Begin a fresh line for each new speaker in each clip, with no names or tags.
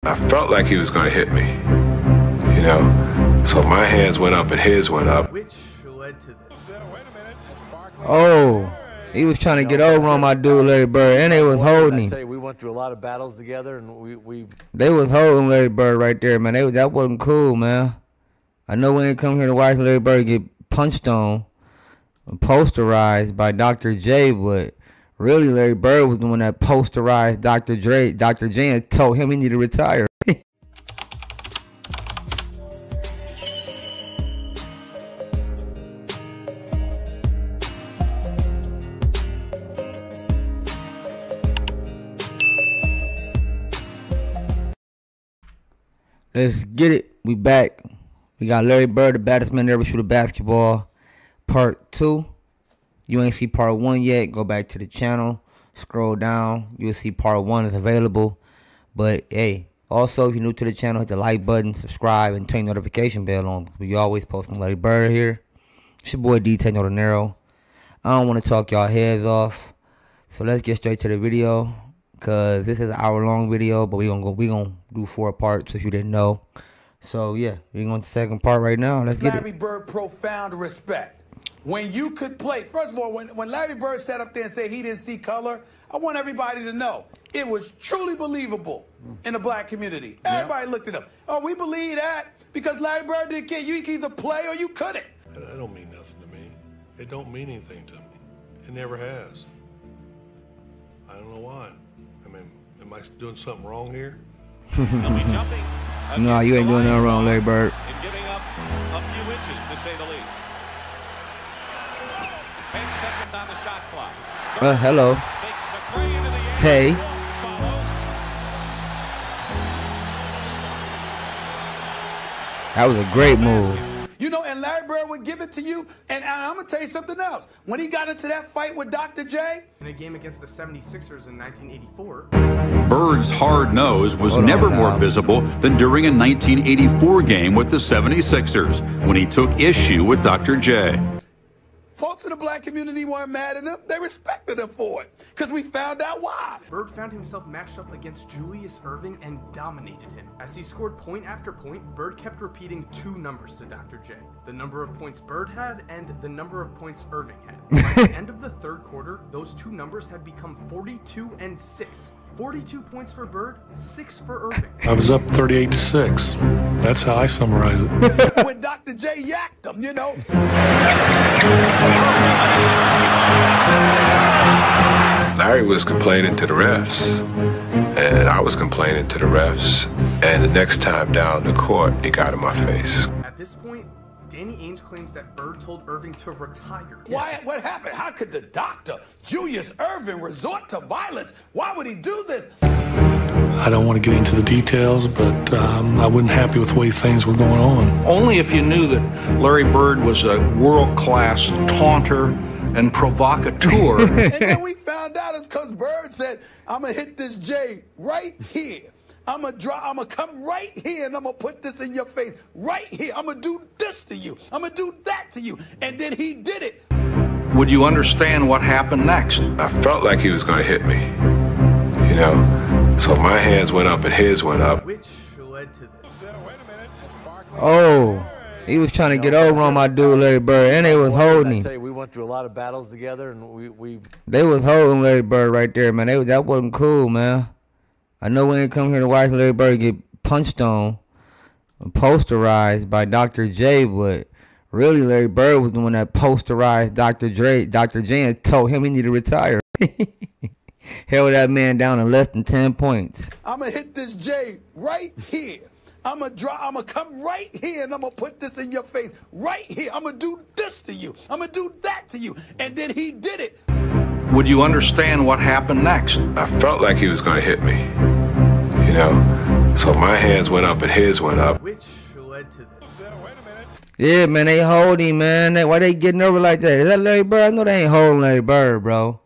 I felt like he was going to hit me, you know, so my hands went up and his went up.
Which led to this.
Oh, he was trying to get over on my dude Larry Bird, and they was holding him.
I tell you, we went through a lot of battles together, and
They was holding Larry Bird right there, man. That wasn't cool, man. I know we ain't come here to watch Larry Bird get punched on, posterized by Dr. J, but really Larry Bird was the one that posterized Dr. J and told him he needed to retire. Let's get it. We back. We got Larry Bird, the baddest man to ever shoot a basketball, part 2. You ain't see part 1 yet. Go back to the channel. Scroll down. You'll see part 1 is available. But, hey, also, if you're new to the channel, hit the like button, subscribe, and turn the notification bell on. We always posting Larry Bird here. It's your boy, DtaeNoDinero. I don't want to talk y'all heads off. So, let's get straight to the video. Because this is an hour-long video, but we gonna do 4 parts if you didn't know. So, yeah, we're going to the second part right now. Let's get it.
Larry Bird, profound respect. When you could play, first of all, when Larry Bird sat up there and said he didn't see color, I want everybody to know it was truly believable in the black community. Everybody looked at him. Oh, we believe that because Larry Bird didn't care. You could either play or you couldn't.
That don't mean nothing to me. It don't mean anything to me. It never has. I don't know why. I mean, am I doing something wrong here?
No, you ain't doing nothing wrong, Larry Bird.
And giving up a few inches, to say the least. 10 seconds on the shot clock.
Hello. Hey. That was a great move.
You know, and Larry Bird would give it to you. And I'm going to tell you something else. When he got into that fight with Dr. J.
In a game against the 76ers in 1984.
Bird's hard nose was never more visible than during a 1984 game with the 76ers when he took issue with Dr. J.
Folks in the black community weren't mad at him. They respected him for it because we found out why.
Bird found himself matched up against Julius Erving and dominated him. As he scored point after point, Bird kept repeating 2 numbers to Dr. J. The number of points Bird had and the number of points Erving had. By the end of the 3rd quarter, those 2 numbers had become 42 and 6. 42 points for Bird, 6 for Erving.
I was up 38-6. That's how I summarize it.
When Dr. J yacked him, you know.
Larry was complaining to the refs, and I was complaining to the refs, and the next time down the court, he got in my face.
At this point, Danny Ainge claims that Bird told Erving to retire.
Why? What happened? How could the doctor, Julius Erving, resort to violence? Why would he do this?
I don't want to get into the details, but I wasn't happy with the way things were going on.
Only if you knew that Larry Bird was a world-class taunter and provocateur.
And then we found out it's because Bird said, I'm going to hit this J right here. I'm gonna come right here and I'm gonna put this in your face right here. I'm gonna do this to you. I'm gonna do that to you. And then he did it.
Would you understand what happened next?
I felt like he was going to hit me, you know, so my hands went up and his went up.
Which led to this.
Oh, he was trying to get over on my dude Larry Bird, and they was holding
I
him.
tell you, we went through a lot of battles together, and
They was holding Larry Bird right there, man. That wasn't cool, man. I know we ain't come here to watch Larry Bird get punched on, posterized by Dr. J, but really Larry Bird was the one that posterized Dr. J and told him he needed to retire. Held that man down in less than 10 points.
I'm gonna hit this J right here. I'm gonna come right here and I'm gonna put this in your face right here. I'm gonna do this to you. I'm gonna do that to you. And then he did it.
Would you understand what happened next?
I felt like he was going to hit me, you know, so my hands went up and his went up.
Which led to this.
Yeah, man, they hold him, man. Why they getting over like that? Is that Larry Bird? I know they ain't holding Larry Bird, bro.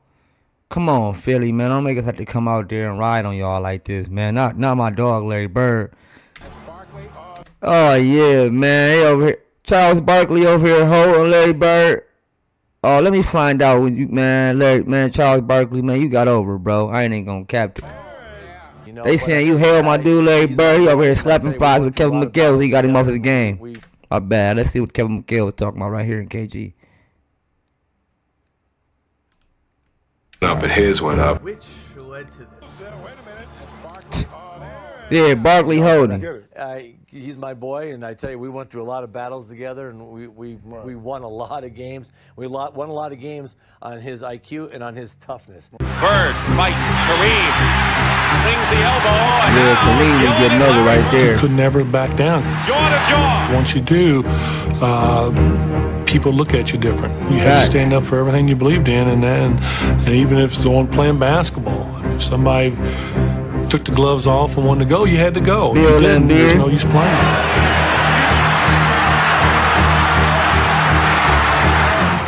Come on, Philly, man. Don't make us have to come out there and ride on y'all like this, man. Not my dog, Larry Bird. Oh, yeah, man. They over here. Charles Barkley over here holding Larry Bird. Oh, let me find out when you, man, Larry, man, Charles Barkley, man, you got over, bro. I ain't gonna cap it.
know.
They saying you held my dude Larry Bird. He over here slapping flies with Kevin McHale. He got him off his game. My bad. Let's see what Kevin McHale was talking about right here in KG.
Up and his went up.
Which led to this.
Yeah, Barkley holding.
He's my boy, and I tell you, we went through a lot of battles together, and we won a lot of games. We won a lot of games on his IQ and on his toughness.
Bird fights Kareem, swings the elbow.
Yeah, Kareem was getting over right there.
Could never back down.
Jaw to jaw.
Once you do, people look at you different. You have to stand up for everything you believed in, and even if it's the one playing basketball, if somebody took the gloves off and wanted to go, you had to go. There's no use playing.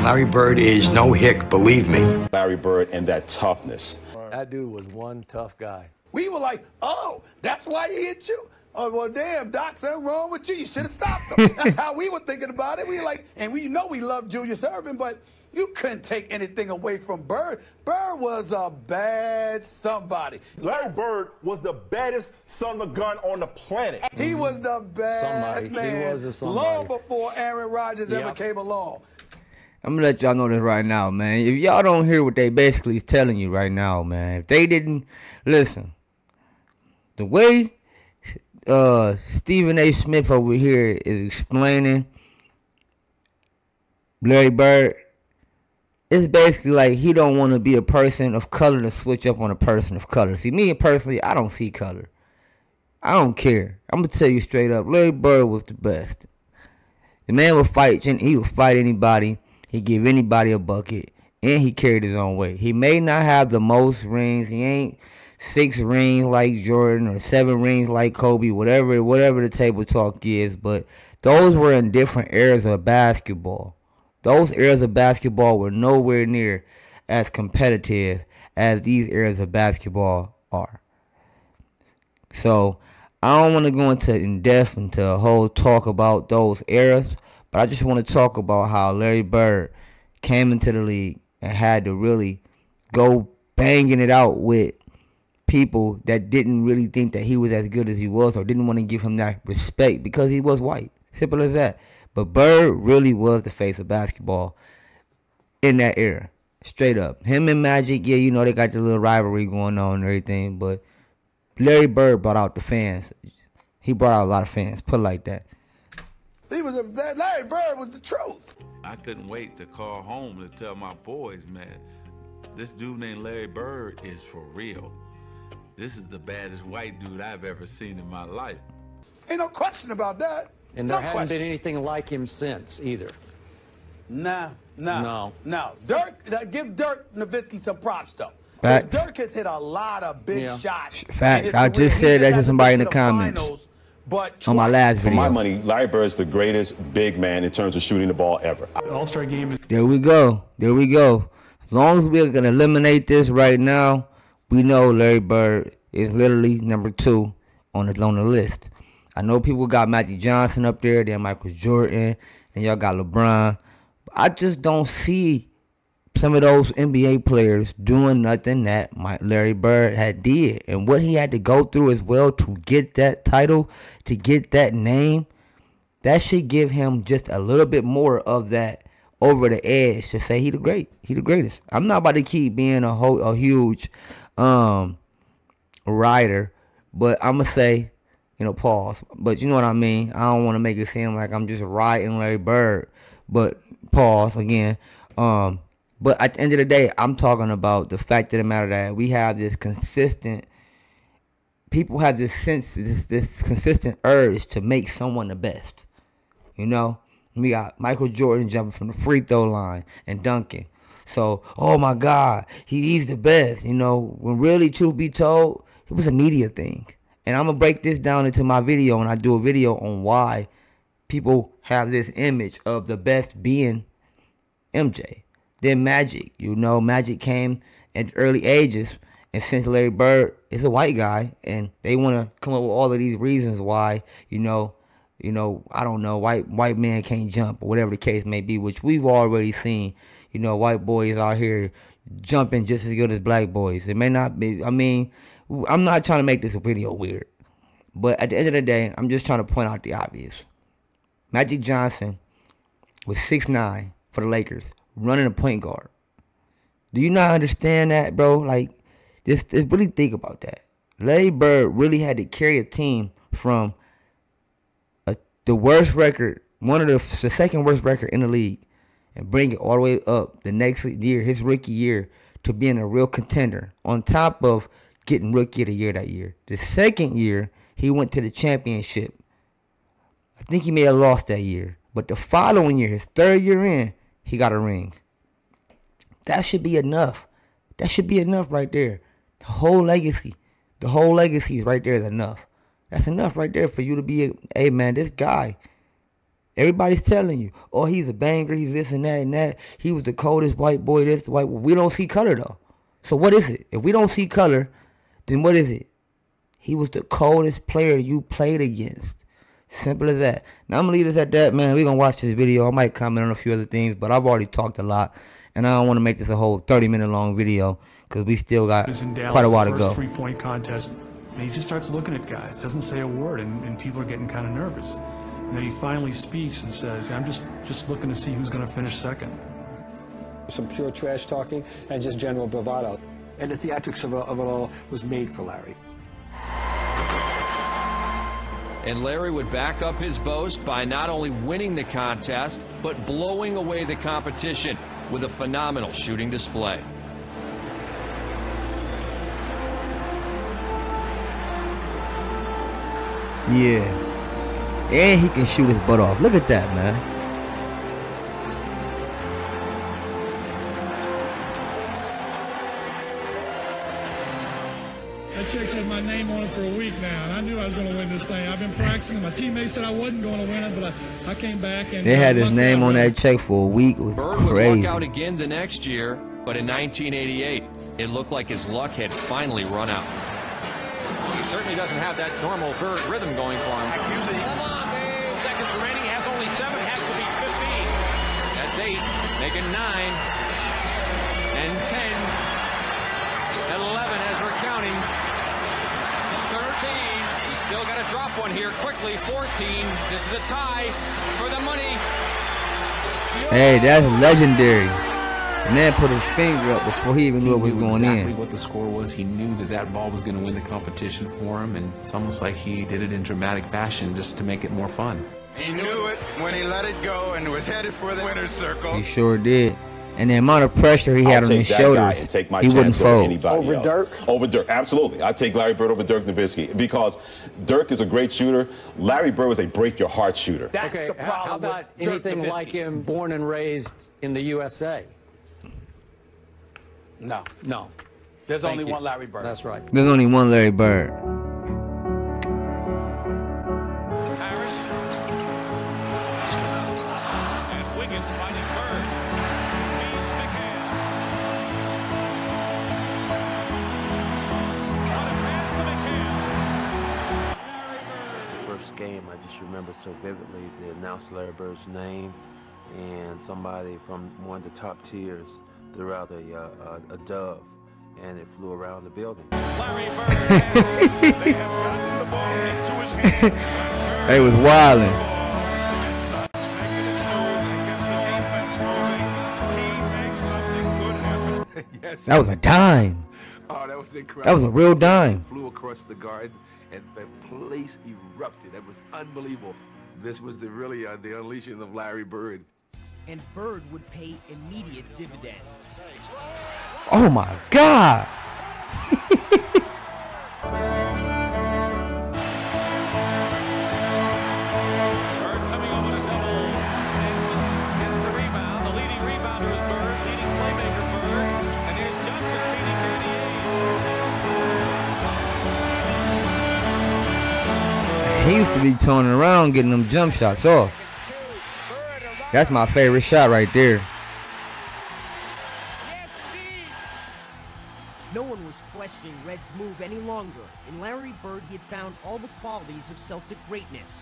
Larry Bird is no hick, believe me.
Larry Bird and that toughness.
That dude was one tough guy.
We were like, oh, that's why he hit you? Oh, well, damn, Doc, something wrong with you. You should have stopped him. That's how we were thinking about it. We like, and we know we love Julius Erving, but you couldn't take anything away from Bird. Bird was a bad somebody.
Larry Bird was the baddest son of a gun on the planet.
He was the bad man.
He was a somebody.
Long before Aaron Rodgers ever came along.
I'm gonna let y'all know this right now, man. If y'all don't hear what they basically is telling you right now, man, if they didn't listen, the way Stephen A. Smith over here is explaining Larry Bird, it's basically like he don't want to be a person of color to switch up on a person of color. See, me personally, I don't see color. I don't care. I'm gonna tell you straight up, Larry Bird was the best. The man would fight. He would fight anybody. He give anybody a bucket, and he carried his own weight. He may not have the most rings. He ain't 6 rings like Jordan or 7 rings like Kobe, whatever the table talk is, but those were in different eras of basketball. Those eras of basketball were nowhere near as competitive as these eras of basketball are. So I don't want to go in depth into a whole talk about those eras, but I just want to talk about how Larry Bird came into the league and had to really go banging it out with people that didn't really think that he was as good as he was or didn't want to give him that respect because he was white. Simple as that. But Bird really was the face of basketball in that era. Straight up. Him and Magic, yeah, you know, they got the little rivalry going on and everything, but Larry Bird brought out the fans. He brought out a lot of fans. Put it like that.
Larry Bird was the truth.
I couldn't wait to call home to tell my boys, man, this dude named Larry Bird is for real. This is the baddest white dude I've ever seen in my life.
Ain't no question about that.
And there hasn't been anything like him since either.
No. Give Dirk Nowitzki some props though. Dirk has hit a lot of big shots.
Fact. I just said that to somebody in the comments.
But
on my last video.
For my money, Larry Bird's the greatest big man in terms of shooting the ball ever.
All-Star game.
There we go. As long as we're gonna eliminate this right now, we know Larry Bird is literally number 2 on the list. I know people got Magic Johnson up there, then Michael Jordan, and y'all got LeBron. I just don't see some of those NBA players doing nothing that Larry Bird had did. And what he had to go through as well to get that title, to get that name, that should give him just a little bit more of that over the edge to say he the greatest. I'm not about to keep being a huge writer, but I'm going to say, pause. But you know what I mean? I don't want to make it seem like I'm just riding Larry Bird. But pause again. But at the end of the day, I'm talking about the fact of the matter that we have this consistent, people have this sense, this consistent urge to make someone the best. We got Michael Jordan jumping from the free throw line and dunking. So, oh my God, he's the best. When really, truth be told, it was a media thing. And I'm going to break this down into my video, and I do a video on why people have this image of the best being MJ. Then Magic. Magic came at early ages, and since Larry Bird is a white guy, and they want to come up with all of these reasons why, I don't know, white man can't jump, or whatever the case may be, which we've already seen, white boys out here jumping just as good as black boys. It may not be, I'm not trying to make this video weird, but at the end of the day, I'm just trying to point out the obvious. Magic Johnson was 6'9" for the Lakers, running a point guard. Do you not understand that, bro? Like, just really think about that. Larry Bird really had to carry a team from the worst record, one of the second worst record in the league, and bring it all the way up the next year, his rookie year, to being a real contender, on top of getting Rookie of the Year that year. The second year, he went to the championship. I think he may have lost that year. But the following year, his third year in, he got a ring. That should be enough. That should be enough right there. The whole legacy is right there is enough. That's enough right there for you to be, hey man, this guy, everybody's telling you, oh, he's a banger, he's this and that and that. He was the coldest white boy, this, the white. We don't see color though. So what is it? If we don't see color, then what is it? He was the coldest player you played against. Simple as that. Now, I'm going to leave this at that, man. We're going to watch this video. I might comment on a few other things, but I've already talked a lot. And I don't want to make this a whole 30-minute long video because we still got quite a while to go.
First three-point contest, and he just starts looking at guys, doesn't say a word, and people are getting kind of nervous. And then he finally speaks and says, I'm just looking to see who's going to finish second.
Some pure trash talking and just general bravado. And the theatrics of it all was made for Larry.
And Larry would back up his boast by not only winning the contest, but blowing away the competition with a phenomenal shooting display.
Yeah. And he can shoot his butt off. Look at that, man.
That check's had my name on it for a week now, and I knew I was going to win this thing. I've been practicing. My teammates said I wasn't going to win it, but I came back and
they had his name on that check for a week. It was
Bird
crazy.
would luck out again the next year, but in 1988, it looked like his luck had finally run out.
He certainly doesn't have that normal Bird rhythm going for him. seconds remaining, has only 7, has to be 15.
That's 8, making 9, and 10, 11 as we're counting. 13, he's still got to drop one here quickly. 14, this is a tie for the money.
Hey, that's legendary. The man put his finger up before he even knew what was going
exactly
in.
What the score was. He knew that that ball was going to win the competition for him, and it's almost like he did it in dramatic fashion just to make it more fun.
He knew it when he let it go and was headed for the winner's circle.
He sure did. And the amount of pressure he had on his shoulders,
and take my
he wouldn't
chance over
fold.
anybody
Over
else.
Dirk?
Over Dirk, absolutely. I'd take Larry Bird over Dirk Nowitzki because Dirk is a great shooter. Larry Bird was a break-your-heart shooter.
That's okay, the problem. How about anything like him, born and raised in the USA?
No.
No.
There's
Thank
only
you.
one Larry Bird.
That's right.
There's only one Larry Bird.
Harris. And Wiggins fighting Bird. Beats McCann. What a pass to McCann.
First game, I just remember so vividly they announced Larry Bird's name, and somebody from one of the top tiers threw out a dove, and it flew around the building.
Larry Bird. They have gotten the ball into his hands.
They was wilding.
Yes.
That was a dime.
Oh, that was incredible.
That was a real dime.
Flew across the garden, and the place erupted. That was unbelievable. This was really the unleashing of Larry Bird.
And Bird would pay immediate dividends.
Oh my God.
Bird coming over to double. Sampson gets the rebound. The leading rebounder is Bird. Leading playmaker Bird. And here's Johnson beating
He used to be turning around getting them jump shots off. That's my favorite shot right there.
No one was questioning Red's move any longer. In Larry Bird, he had found all the qualities of Celtic greatness.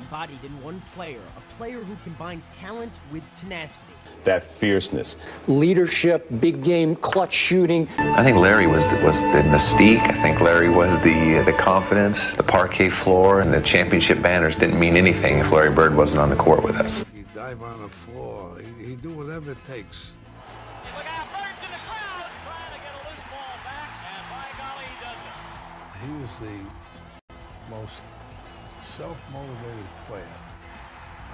embodied in one player, a player who combined talent with tenacity.
That fierceness.
Leadership, big game, clutch shooting.
I think Larry was the mystique. I think Larry was the confidence. The parquet floor and the championship banners didn't mean anything if Larry Bird wasn't on the court with us.
He dive on the floor. He do whatever it takes.
Look out, Bird's in the crowd trying to get a loose ball back, and by golly, he does it.
He was the most self-motivated player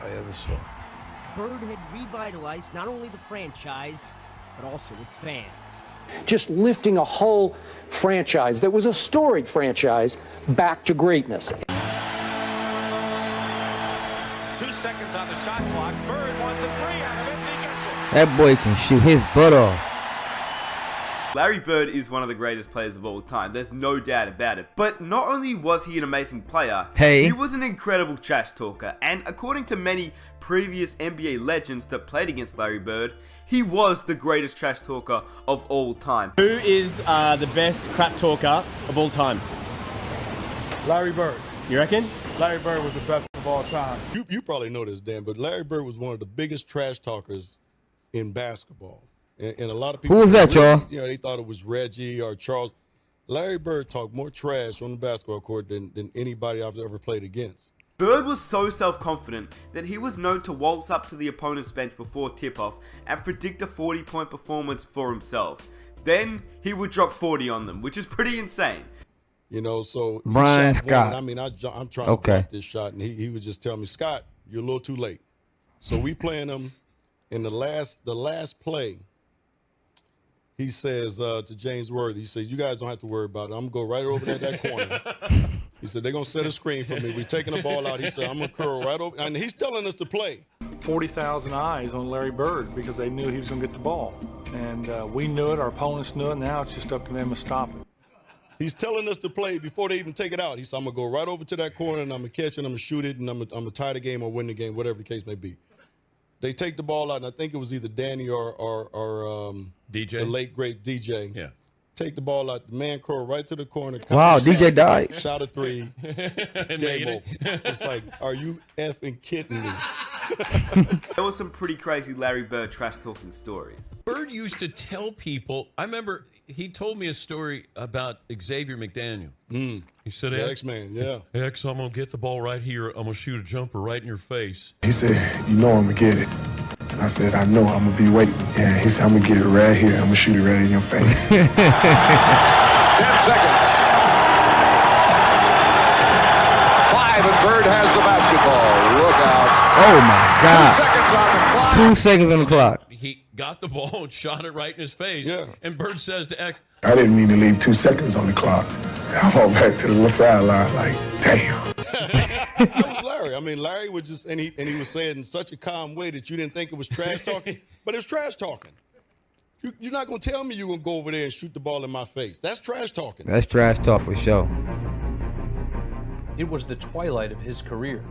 I ever saw.
Bird had revitalized not only the franchise, but also its fans.
Just lifting a whole franchise that was a storied franchise back to greatness.
2 seconds on the shot clock. Bird wants a 3 out of it. He gets it.
That boy can shoot his butt off.
Larry Bird is one of the greatest players of all time, there's no doubt about it. But not only was he an amazing player, he was an incredible trash talker, and according to many previous NBA legends that played against Larry Bird, he was the greatest trash talker of all time.
Who is the best crap talker of all time?
Larry Bird.
You reckon?
Larry Bird was the best of all time. You probably know this, Dan, but Larry Bird was one of the biggest trash talkers in basketball. And a lot of people,
who was that, y'all?
You know, they thought it was Reggie or Charles. Larry Bird talked more trash on the basketball court than anybody I've ever played against.
Bird was so self-confident that he was known to waltz up to the opponent's bench before tip-off and predict a 40-point performance for himself. Then he would drop 40 on them, which is pretty insane.
You know, so
Brian Scott.
I mean, I'm trying to block this shot, and he would just tell me, Scott, you're a little too late. So we playing him in the last play. He says to James Worthy, he says, you guys don't have to worry about it. I'm going to go right over there that corner. He said, they're going to set a screen for me. We're taking the ball out. He said, I'm going to curl right over. And he's telling us to play.
40,000 eyes on Larry Bird because they knew he was going to get the ball. And we knew it. Our opponents knew it. Now it's just up to them to stop it.
He's telling us to play before they even take it out. He said, I'm going to go right over to that corner, and I'm going to catch it, and I'm going to shoot it, and I'm going to tie the game or win the game, whatever the case may be. They take the ball out, and I think it was either Danny or DJ, the late great DJ.
Yeah.
Take the ball out, the man curl right to the corner.
Wow, DJ died.
Shot a 3. Game over. It's like, are you effing kidding me?
There was some pretty crazy Larry Bird trash talking stories.
Bird used to tell people, I remember he told me a story about Xavier McDaniel. He said,
the X-Man, yeah.
X, I'm going to get the ball right here. I'm going to shoot a jumper right in your face.
He said, you know I'm going to get it. I said, I know, I'm going to be waiting. And he said, I'm going to get it right here. I'm going to shoot it right in your face.
10 seconds. 5, and Bird has the basketball. Look out.
Oh, my God. 2 seconds on the clock.
He got the ball and shot it right in his face. Yeah. And Bird says to X,
I didn't mean to leave 2 seconds on the clock. I walked back to the sideline like, damn.
That was Larry. I mean, Larry would just, and he was saying in such a calm way that you didn't think it was trash talking, but it's trash talking. You're not going to tell me you're going to go over there and shoot the ball in my face. That's trash talking.
That's trash talk for sure.
It was the twilight of his career.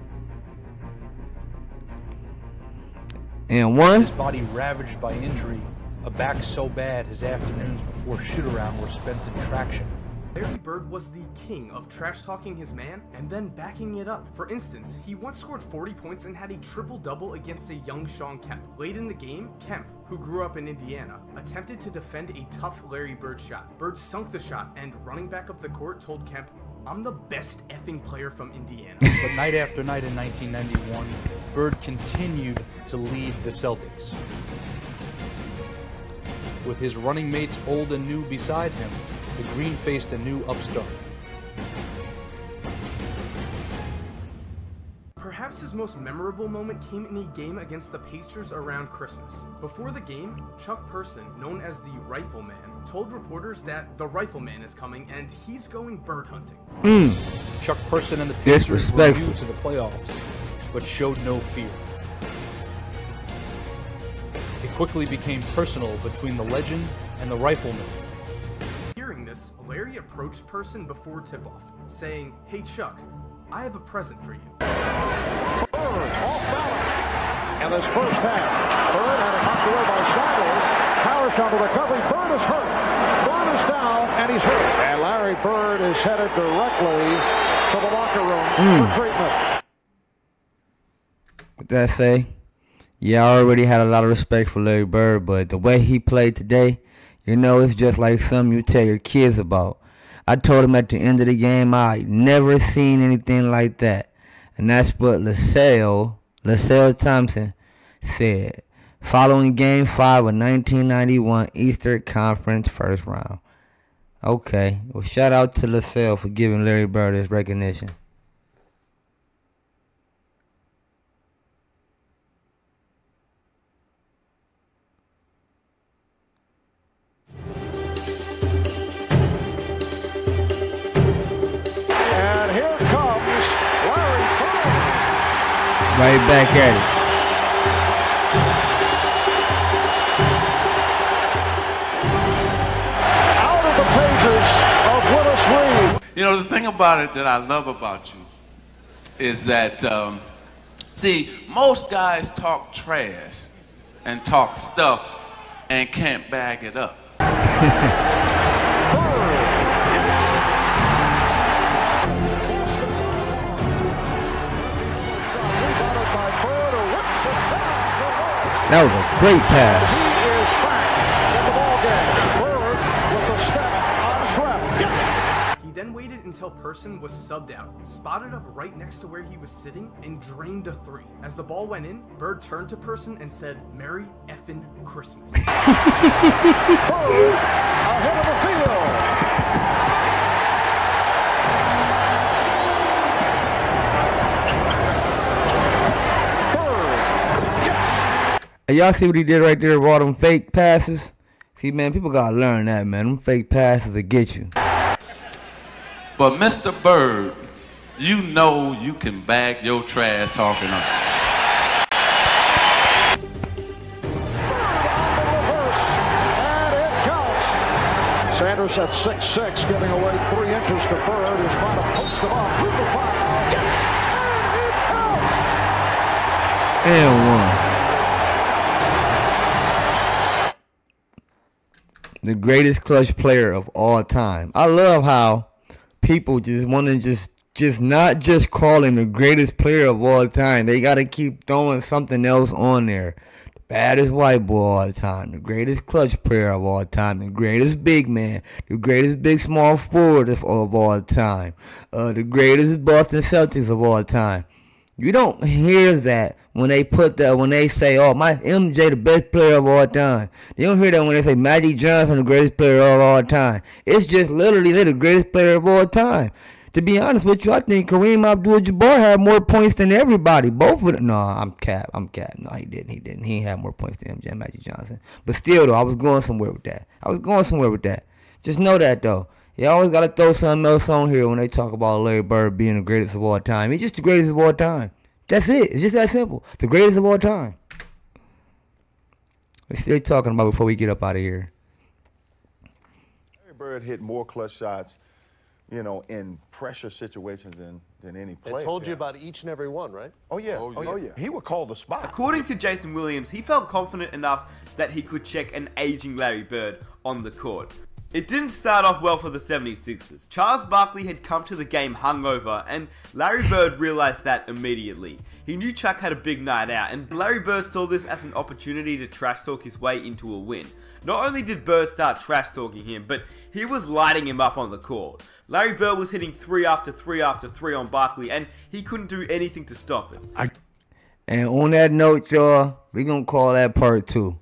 And one.
His body ravaged by injury, a back so bad his afternoons before shoot-around were spent in traction.
Larry Bird was the king of trash-talking his man and then backing it up. For instance, he once scored 40 points and had a triple-double against a young Shawn Kemp. Late in the game, Kemp, who grew up in Indiana, attempted to defend a tough Larry Bird shot. Bird sunk the shot and, running back up the court, told Kemp, I'm the best effing player from Indiana.
But night after night in 1991, Bird continued to lead the Celtics. With his running mates old and new beside him, the Green faced a new upstart.
Perhaps his most memorable moment came in a game against the Pacers around Christmas. Before the game, Chuck Person, known as the Rifleman, told reporters that the Rifleman is coming and he's going bird hunting.
Chuck Person and the Pacers were new to the playoffs, but showed no fear. It quickly became personal between the legend and the Rifleman.
Hearing this, Larry approached Person before tip-off, saying, Hey Chuck, I have a present for you.
Bird off balance. And this first half, Bird had it knocked away by Saddles. Power shot to recovery. Bird is hurt. Bird is down, and he's hurt. And Larry Bird is headed directly to the locker room for treatment.
With that say, yeah, I already had a lot of respect for Larry Bird, but the way he played today, you know, it's just like something you tell your kids about. I told him at the end of the game I never seen anything like that. And that's what LaSalle Thompson said following Game 5 of 1991 Eastern Conference first round. Okay, well, shout out to LaSalle for giving Larry Bird his recognition.
And here comes Larry Bird.
Right back at it.
Out of the pages of Willis Reed.
You know, the thing about it that I love about you is that, see, most guys talk trash and talk stuff and can't bag it up.
That was a great pass.
He is back in the ballgame. Bird with the step on Shrem. Yes.
He then waited until Person was subbed out, spotted up right next to where he was sitting, and drained a three. As the ball went in, Bird turned to Person and said, "Merry effin' Christmas."
Bird ahead of the field.
Hey, y'all see what he did right there with all them fake passes? See, man, people gotta learn that, man. Them fake passes will get you.
But Mr. Bird, you know you can bag your trash talking up.
Sanders at 6'6", giving away 3 inches to Bird, who's trying to post the ball through the foul. Yes!
And one. The greatest clutch player of all time. I love how people just want to just not just call him the greatest player of all time. They got to keep throwing something else on there. The baddest white boy of all time. The greatest clutch player of all time. The greatest big man. The greatest big small forward of all time. The greatest Boston Celtics of all time. You don't hear that when they say, "Oh, my MJ the best player of all time." You don't hear that when they say Magic Johnson the greatest player of all time. It's just literally they're the greatest player of all time. To be honest with you, I think Kareem Abdul-Jabbar had more points than everybody. Both of them. No, I'm cap. No, he didn't. He ain't had more points than MJ and Magic Johnson. But still, though, I was going somewhere with that. Just know that, though. You always got to throw something else on here when they talk about Larry Bird being the greatest of all time. He's just the greatest of all time. That's it. It's just that simple. The greatest of all time. We're still talking about before we get up out of here.
Larry Bird hit more clutch shots, you know, in pressure situations than any player.
I told you about each and every one, right?
Oh, yeah. Oh, yeah. He would call the spot.
According to Jason Williams, he felt confident enough that he could check an aging Larry Bird on the court. It didn't start off well for the 76ers. Charles Barkley had come to the game hungover, and Larry Bird realized that immediately. He knew Chuck had a big night out, and Larry Bird saw this as an opportunity to trash talk his way into a win. Not only did Bird start trash talking him, but he was lighting him up on the court. Larry Bird was hitting 3 after 3 after 3 on Barkley, and he couldn't do anything to stop it.
And on that note, y'all, we're going to call that part 2.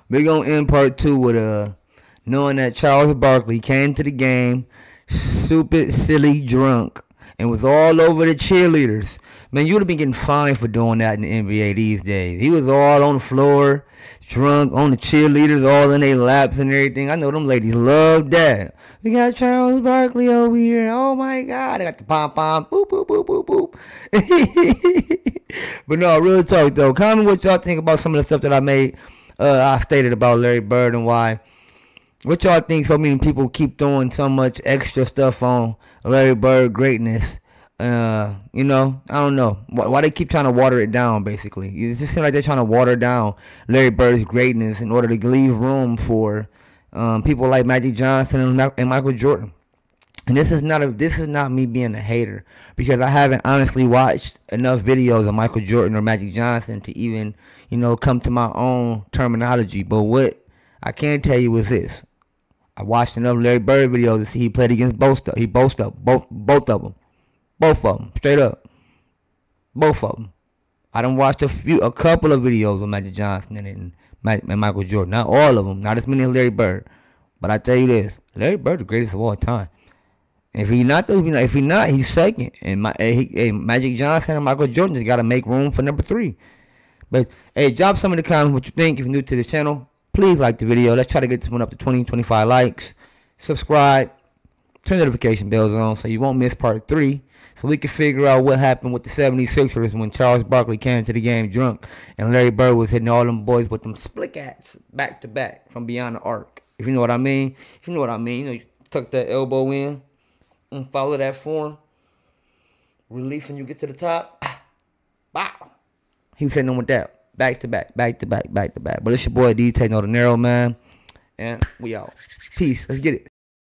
We're going to end part 2 with knowing that Charles Barkley came to the game stupid, silly, drunk, and was all over the cheerleaders. Man, you would have been getting fined for doing that in the NBA these days. He was all on the floor, drunk, on the cheerleaders, all in their laps and everything. I know them ladies love that. We got Charles Barkley over here. Oh, my God. They got the pom-pom. Boop, boop, boop, boop, boop. But no, real talk, though. Comment what y'all think about some of the stuff that I stated about Larry Bird and why. What y'all think so many people keep throwing so much extra stuff on Larry Bird greatness? You know, I don't know. Why they keep trying to water it down, basically. It just seems like they're trying to water down Larry Bird's greatness in order to leave room for people like Magic Johnson and Michael Jordan. And this is not me being a hater, because I haven't honestly watched enough videos of Michael Jordan or Magic Johnson to even, come to my own terminology. But what I can tell you is this: I watched enough Larry Bird videos to see he played against both of them, straight up, both of them. I done watched a couple of videos of Magic Johnson and Michael Jordan. Not all of them, not as many as Larry Bird. But I tell you this: Larry Bird, the greatest of all time. If he's not, he's second. And Magic Johnson and Michael Jordan just got to make room for number 3. But, hey, drop some in the comments what you think. If you're new to the channel, please like the video. Let's try to get this one up to 20, 25 likes. Subscribe. Turn notification bells on so you won't miss part 3. So we can figure out what happened with the 76ers when Charles Barkley came to the game drunk and Larry Bird was hitting all them boys with them split cats back to back from beyond the arc. If you know what I mean. If you know what I mean. You tuck that elbow in. And follow that form. Release when you get to the top. Bow. He was hitting them with that. Back to back, back to back, back to back. But it's your boy DtaeNoDinero, man. And we out. Peace. Let's get it.